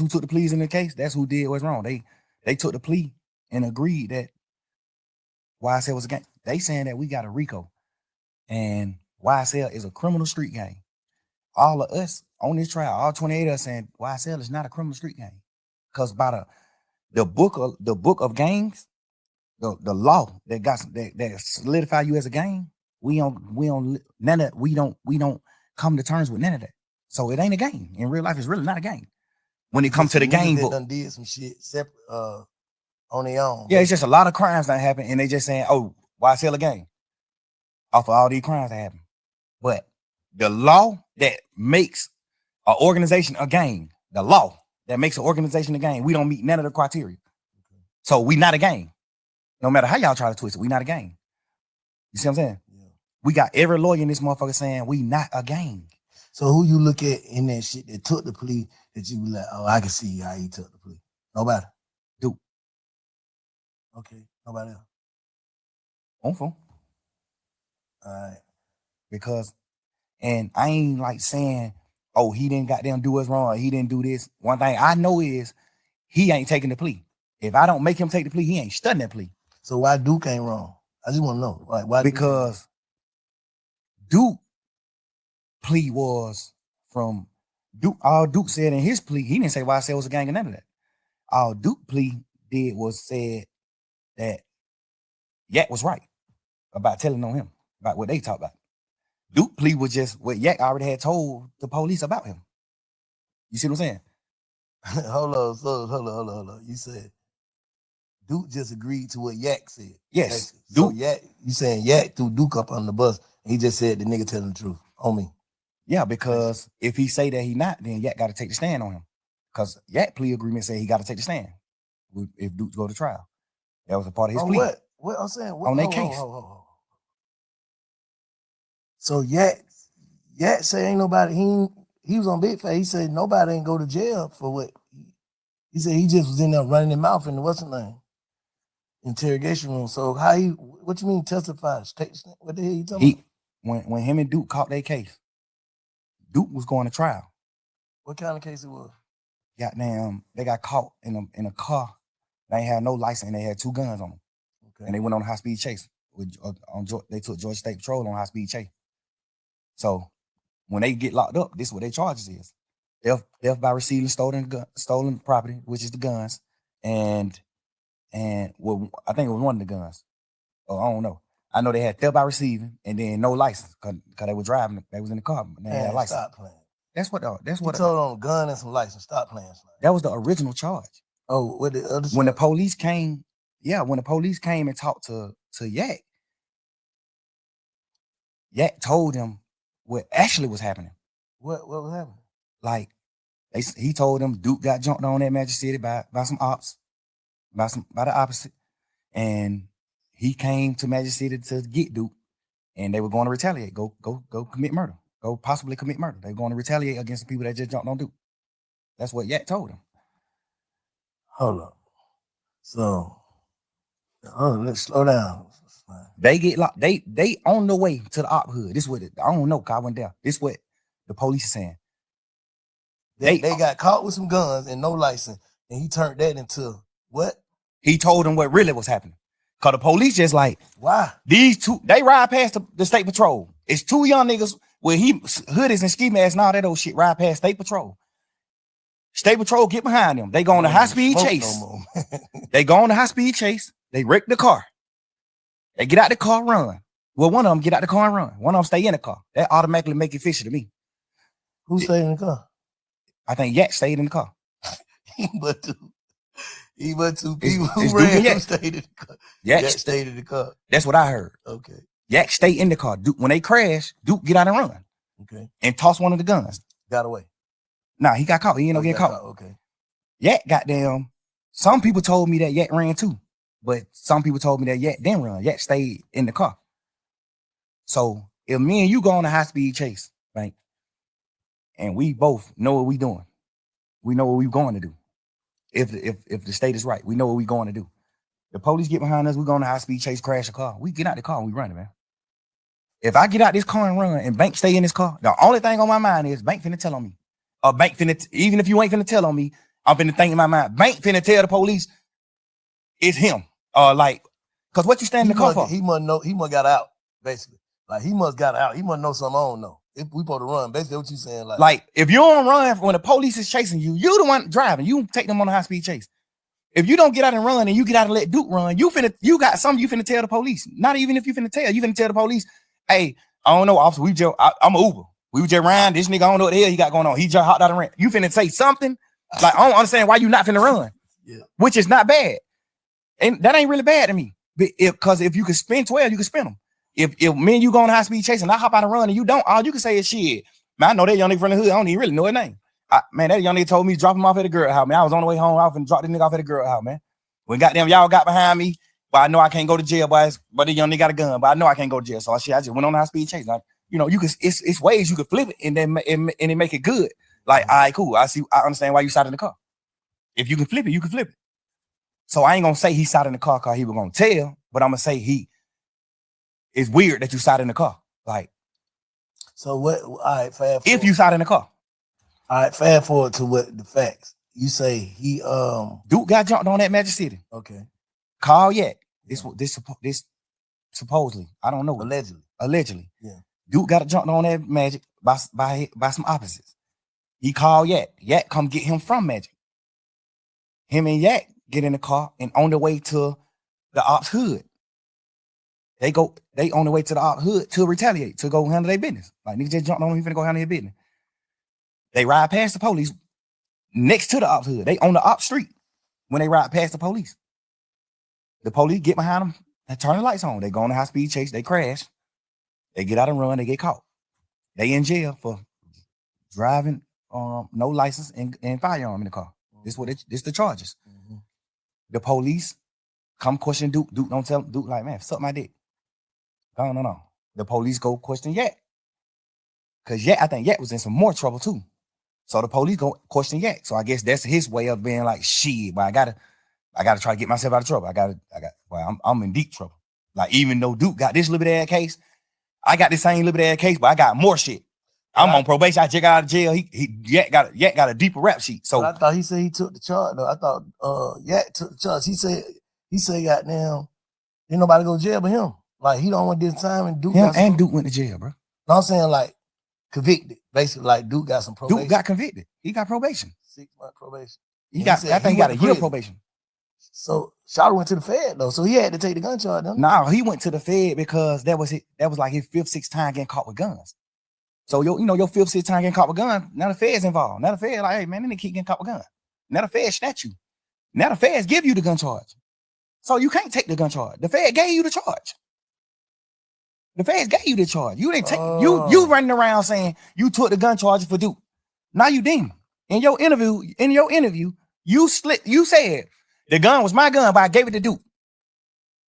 who took the pleas in the case, that's who did what's wrong. They took the plea and agreed that YSL was a gang. They saying that we got a RICO and YSL is a criminal street gang. All of us on this trial, all 28 of us saying YSL is not a criminal street gang. Because by the book of gangs, the law that solidify you as a gang, we don't come to terms with none of that. So it ain't a gang. In real life, it's really not a gang. When it comes to the gang book, done did some shit separate on their own. Yeah, it's just a lot of crimes that happen, and they just saying, "Oh, YSL a gang?" Off of all these crimes that happen. But the law that makes an organization a gang, the law that makes an organization a gang, we don't meet none of the criteria. So we not a gang. No matter how y'all try to twist it, we not a gang. You see what I'm saying? Yeah. We got every lawyer in this motherfucker saying we not a gang. So who you look at in that shit that took the plea that you be like, oh, I can see how he took the plea? Nobody. Dude. Okay. Nobody else. On phone. All right. Because, and I ain't like saying, oh, he didn't goddamn do us wrong, or he didn't do this. One thing I know is he ain't taking the plea. If I don't make him take the plea, he ain't studying that plea. So why Duke ain't wrong? I just want to know. Like, why? Because Duke plea was from Duke. All Duke said in his plea, he didn't say why I said it was a gang or none of that. All Duke plea did was said that YAK was right about telling on him, about what they talked about. Duke plea was just what YAK already had told the police about him. You see what I'm saying? Hold on. You said Duke just agreed to what YAK said. Yes. So YAK, you saying YAK threw Duke up on the bus and he just said the nigga telling the truth on me. Yeah, because if he say that he not, then YAK got to take the stand on him. Because YAK plea agreement said he got to take the stand if Duke go to trial. That was a part of his plea. What I'm saying? On that case. So YAK say ain't nobody, he was on Big Face. He said nobody ain't go to jail for what? He said he just was in there running his mouth in the what's the name? Interrogation room. So what you mean testify? What the hell you talking about? When him and Duke caught their case, Duke was going to trial. What kind of case it was? Goddamn, they got caught in a car. They ain't had no license and they had 2 guns on them. Okay. And they went on a high-speed chase. They took Georgia State Patrol on a high-speed chase. So when they get locked up, this is what their charges is. Theft by receiving stolen property, which is the guns, and well, I think it was one of the guns. Oh, I don't know. I know they had theft by receiving and then no license because they were driving. They was in the car, but they had a license. Stop playing. That's what. You told on a gun and some license. Stop playing. That was the original charge. Oh, what the other charge? When the police came, when the police came and talked to YAK, YAK told them what actually was happening. What was happening? Like he told them Duke got jumped on at Magic City by some ops, by the opposite, and he came to Magic City to get Duke, and they were going to retaliate. Go commit murder. Go possibly commit murder. They're going to retaliate against the people that just jumped on Duke. That's what YAK told him. Hold up. So, let's slow down. They get locked. They on the way to the op hood. This is what I don't know. I went there. This is what the police is saying. They got caught with some guns and no license, and he turned that into what? He told them what really was happening. Cause the police just like, why? These 2, they ride past the state patrol. It's 2 young niggas with hoodies and ski masks and all that old shit ride past state patrol. State patrol get behind them. They go on a high-speed chase. They go on a high-speed chase. They wreck the car. They get out the car, run. Well, one of them get out the car and run. One of them stay in the car. That automatically make it fishy to me. Who stayed in the car? I think YAK stayed in the car. but two people who ran who stayed in the car. YAK stayed in the car. That's what I heard. Okay. YAK stayed in the car. Duke, when they crash, Duke get out and run. Okay. And toss one of the guns. Got away. Nah, he got caught. He ain't no get caught. Okay. YAK goddamn. Some people told me that YAK ran too, but some people told me that YAK didn't run. YAK stayed in the car. So if me and you go on a high-speed chase, right, and we both know what we doing, we know what we going to do. If the state is right, we know what we going to do. The police get behind us, we go on a high-speed chase, crash a car. We get out the car and we run it, man. If I get out this car and run and Bank stay in this car, the only thing on my mind is Bank finna tell on me. Or Bank finna, even if you ain't finna tell on me, I'm finna think in my mind. Bank finna tell the police it's him. Like, cause what you stand in the car for? He must know. He must got out. Basically, like he must got out. He must know something I don't know. If we supposed to run, basically what you saying, like if you don't run when the police is chasing you, you the one driving. You take them on a high speed chase. If you don't get out and run and you get out and let Duke run, you got something you finna tell the police. Not even if you finna tell the police, hey, I don't know, officer, I'm an Uber. We were just riding, this nigga, I don't know what the hell he got going on. He just hopped out and ran. You finna say something? Like, I don't understand why you not finna run. Yeah. Which is not bad. And that ain't really bad to me. Because if you can spin 12, you can spin them. If me and you go on high speed chase and I hop out and run and you don't, all you can say is shit. Man, I know that young nigga from the hood. I don't even really know his name. Man, that young nigga told me to drop him off at the girl house, man. I was on the way home. I was finna drop this nigga off at the girl house, man. When goddamn y'all got behind me, but I know I can't go to jail, boys. But the young nigga got a gun, but I know I can't go to jail. So I just went on a high speed chase. Like, you know, you can it's ways you can flip it and then it make it good. Like, all right, cool. I understand why you sat in the car. If you can flip it, you can flip it. So I ain't gonna say he sat in the car because he was gonna tell, but I'm gonna say it's weird that you sat in the car. Like, so what? All right, fast forward. If you sat in the car. All right, fast forward to what the facts. You say he Duke got jumped on that Magic City. Okay. Call YAK. This supposedly. I don't know. Allegedly. Yeah. Duke got jumped on that Magic by some opposites. He called YAK. YAK come get him from Magic. Him and YAK get in the car and on the way to the ops hood. They on the way to the ops hood to retaliate, to go handle their business. Like, niggas just jumped on him, he finna go handle their business. They ride past the police next to the ops hood. They on the ops street when they ride past the police. The police get behind them and turn the lights on. They go on a high speed chase. They crash. They get out and run. They get caught. They in jail for driving no license and firearm in the car. This the charges. Mm-hmm. The police come question Duke. Duke don't tell Duke, like, man, suck my dick. No. The police go question YAK. Because I think YAK was in some more trouble too. So the police go question YAK. So I guess that's his way of being like, shit, but I gotta try to get myself out of trouble. I'm in deep trouble. Like, even though Duke got this little bit of that case, I got the same little bit of that case, but I got more shit. I'm on probation. I just got out of jail. YAK got a deeper rap sheet. So but I thought he said he took the charge though. I thought YAK took the charge. He said goddamn, ain't nobody go to jail but him. Like, he don't want this time, and Duke Duke went to jail, bro. No, I'm saying like convicted. Basically, like Duke got some probation. Duke got convicted. He got probation. 6-month probation. I think he got a year probation. So Shawty went to the Fed though, so he had to take the gun charge. No, he went to the Fed because that was like his 5th, 6th time getting caught with guns. So your 5th, 6th time getting caught with guns. Now the Fed's involved. Now the Fed like, hey man, they keep getting caught with guns. Now the Fed snatch you. Now the Feds give you the gun charge. So you can't take the gun charge. The Fed gave you the charge. The Feds gave you the charge. You didn't take you running around saying you took the gun charge for Duke. Now you didn't. In your interview, you said the gun was my gun, but I gave it to Duke.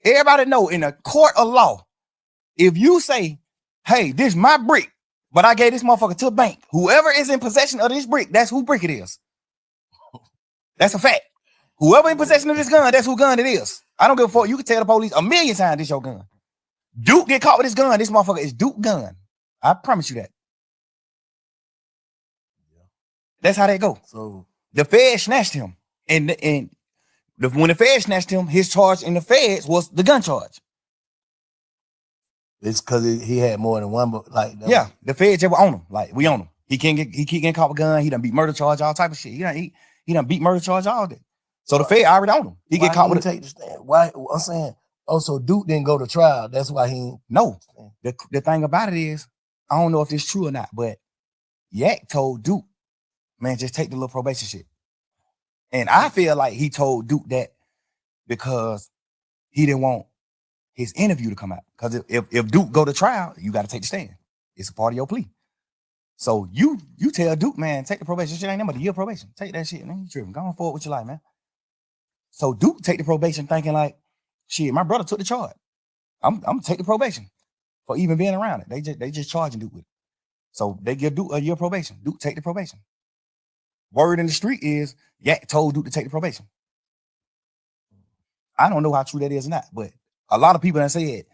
Everybody know in a court of law, if you say, hey, this is my brick, but I gave this motherfucker to a bank, whoever is in possession of this brick, that's who brick it is. That's a fact. Whoever in possession of this gun, that's who gun it is. I don't give a fuck. You can tell the police 1,000,000 times this your gun. Duke get caught with his gun. This motherfucker is Duke gun. I promise you that. That's how that go. So the Fed snatched him, and when the Fed snatched him, his charge in the Feds was the gun charge. It's because he had more than one, but like the Feds just were on him. Like, we on him. He keep getting caught with a gun. He done beat murder charge, all type of shit. He done beat murder charge all day. So the Fed already on him. He get caught with take the stand. Why? I'm saying, so Duke didn't go to trial. That's why he no. The thing about it is, I don't know if it's true or not, but YAK told Duke, man, just take the little probation shit. And I feel like he told Duke that because he didn't want his interview to come out. Because if Duke go to trial, you got to take the stand. It's a part of your plea. So you tell Duke, man, take the probation shit. Ain't nothing but a year probation. Take that shit, man. You tripping. Go on forward with your life, man. So Duke take the probation thinking like, shit, my brother took the charge. I'm gonna take the probation for even being around it. They just charging Duke with it. So they give Duke a year probation. Duke take the probation. Word in the street is YAK told Duke to take the probation. I don't know how true that is or not, but a lot of people that said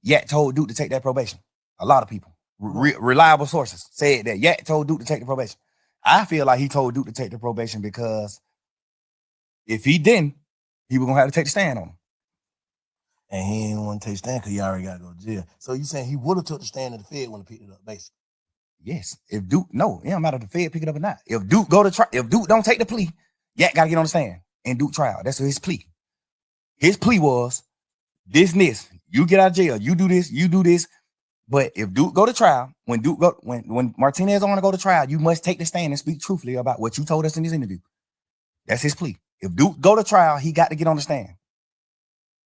YAK told Duke to take that probation. A lot of people, reliable sources said that YAK told Duke to take the probation. I feel like he told Duke to take the probation because If he didn't, he was gonna have to take the stand on him. And he didn't want to take the stand because he already got to go to jail. So you saying he would have took the stand if the Fed wouldn't have picked it up, basically? Yes. If Duke, no, it don't matter if the Fed pick it up or not. If Duke go to trial, if Duke don't take the plea, YAK gotta get on the stand and Duke trial. That's his plea. His plea was this and this. You get out of jail, you do this, you do this. But if Duke go to trial, when Martinez want to go to trial, you must take the stand and speak truthfully about what you told us in this interview. That's his plea. If Duke go to trial, he got to get on the stand.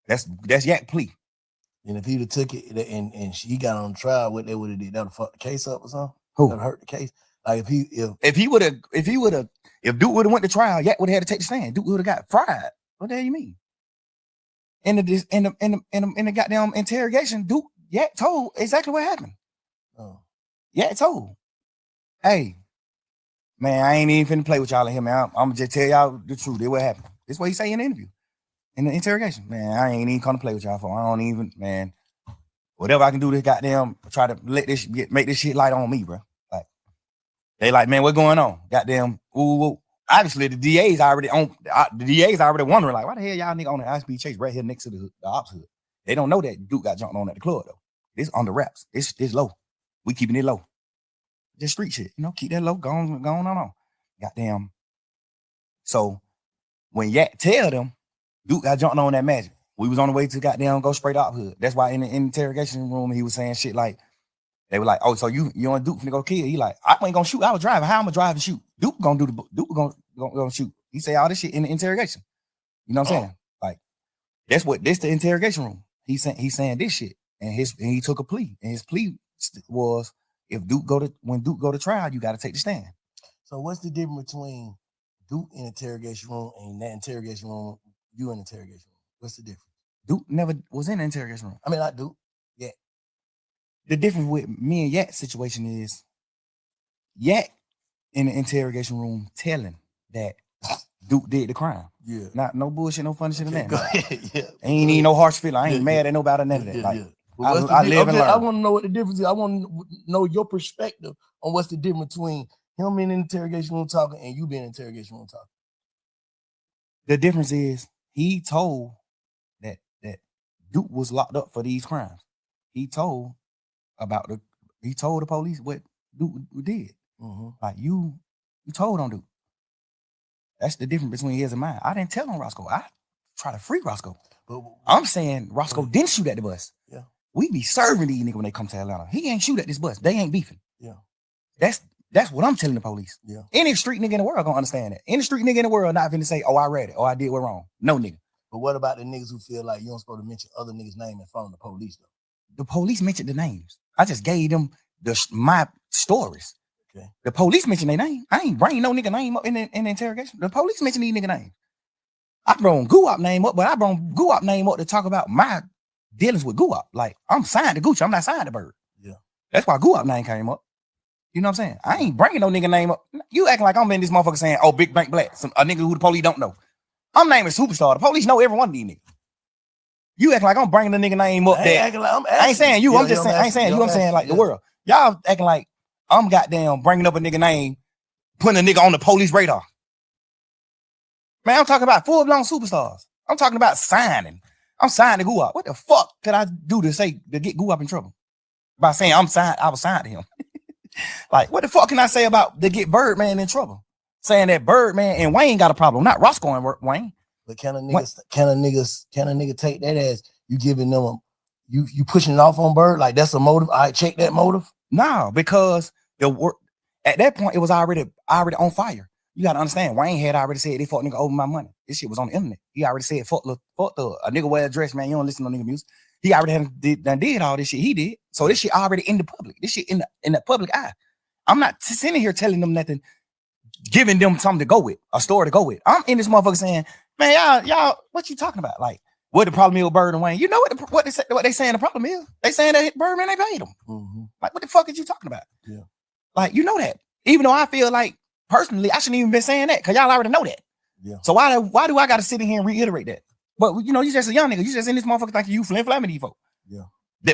That's YAK plea. And if he'd have took it and she got on trial, what they would have did, that would have fucked the case up or something? Who? That would hurt the case. Like if Duke would have went to trial, YAK would have had to take the stand. Duke would have got fried. What the hell you mean? In the goddamn interrogation, Duke YAK told exactly what happened. Oh. YAK told, hey, man, I ain't even finna play with y'all in here, man. I'm gonna just tell y'all the truth. This what happened. This is what he say in the interview. In the interrogation, man, I ain't even come to play with y'all for. I don't even, man. Whatever I can do to goddamn try to make this shit light on me, bro. Like they like, man, what's going on? Goddamn, ooh. Obviously, the DA's already wondering, like, why the hell y'all nigga on the high-speed chase right here next to the ops hood? They don't know that Duke got jumped on at the club though. It's on the wraps. It's low. We keeping it low. Just street shit, keep that low. Going on. Goddamn. So when YAK tell them Duke got jumped on that magic, we was on the way to goddamn go straight up hood. That's why in the interrogation room he was saying shit like, they were like, oh, so you and Duke finna go kill? He like, I ain't gonna shoot. I was driving. How I'm gonna drive and shoot? Duke gonna shoot. He say all this shit in the interrogation. You know what I'm saying? Like this the interrogation room. He's saying this shit, and he took a plea, and his plea was when Duke go to trial, you got to take the stand. So what's the difference between Duke in the interrogation room and that interrogation room, you in the interrogation room? What's the difference? Duke never was in the interrogation room. I mean, not Duke. Yeah. The difference with me and YAK situation is YAK in the interrogation room telling that Duke did the crime. Yeah. Not no bullshit, no funny shit in that. Go ahead. Yeah. Ain't even no harsh feeling. I ain't mad at nobody, none of that. Like Well, I live and learn. I want to know what the difference is. I want to know your perspective on what's the difference between him being in the interrogation room talking and you being in the interrogation room talking. The difference is he told that Duke was locked up for these crimes. He told the police what Duke did. Mm-hmm. Like you told on Duke. That's the difference between his and mine. I didn't tell on Roscoe. I try to free Roscoe. But I'm saying Roscoe didn't shoot at the bus. Yeah. We be serving these niggas when they come to Atlanta. He ain't shoot at this bus. They ain't beefing. Yeah. That's what I'm telling the police. Yeah. Any street nigga in the world gonna understand that. Any street nigga in the world not finna say, oh, I read it, or I did what wrong. No nigga. But what about the niggas who feel like you don't supposed to mention other niggas' name in front of the police though? The police mentioned the names. I just gave them my stories. Okay. The police mentioned their name. I ain't bringing no nigga name up in the interrogation. The police mentioned these nigga names. I brought Guap name up, but I brought Guap name up to talk about my dealings with Guap. Like, I'm signed to Gucci. I'm not signed to Bird. Yeah. That's why Guap name came up. You know what I'm saying? I ain't bringing no nigga name up. You acting like I'm in this motherfucker saying, oh, Big Bank Black, a nigga who the police don't know. I'm naming Superstar. The police know every one of these niggas. You acting like I'm bringing the nigga name up there. I ain't saying you. I'm just saying, I ain't saying you. I'm saying like the world. Y'all acting like I'm goddamn bringing up a nigga name, putting a nigga on the police radar. Man, I'm talking about full-blown superstars. I'm talking about signing. I'm signing to Guap. What the fuck could I do to get Guap in trouble? By saying I was signed to him. Like, what the fuck can I say about to get Birdman in trouble? Saying that Birdman and Wayne got a problem, not Roscoe and Wayne. But can a nigga take that as you giving them you pushing it off on Bird? Like that's a motive. I check that motive. No, because the work at that point it was already on fire. You gotta understand, Wayne had already said they fuck nigga over my money. This shit was on the internet. He already said fuck the a nigga wear a dress, man. You don't listen to nigga music. He already did all this shit. He did. So this shit already in the public. This shit in the public eye. I'm not sitting here telling them nothing, giving them something to go with, a story to go with. I'm in this motherfucker saying, man, y'all, what you talking about? Like, what the problem is with Bird and Wayne? You know what they saying the problem is? They saying that Birdman, they paid them. Mm-hmm. Like, what the fuck is you talking about? Yeah. Like, you know that. Even though I feel like, personally, I shouldn't even been saying that, because y'all already know that. Yeah. So why do I got to sit in here and reiterate that? But, you know, you just a young nigga. You just in this motherfucker thinking you flim-flamming these folks. Yeah.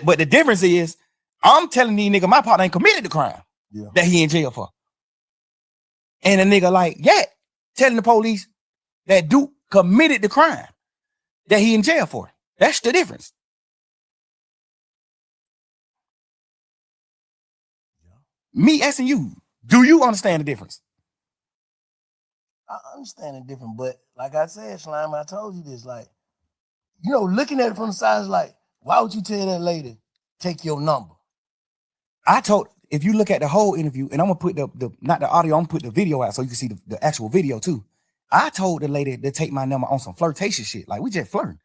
But the difference is, I'm telling these nigga my partner ain't committed the crime that he in jail for. And a nigga like, telling the police that Duke committed the crime that he in jail for. That's the difference. Me asking you, do you understand the difference? I understand it different, but like I said, Slime, I told you this, like, you know, looking at it from the side is like, why would you tell that lady, take your number? I told, if you look at the whole interview, and I'm gonna put the not the audio, I'm gonna put the video out so you can see the actual video too. I told the lady to take my number on some flirtation shit. Like, we just flirting.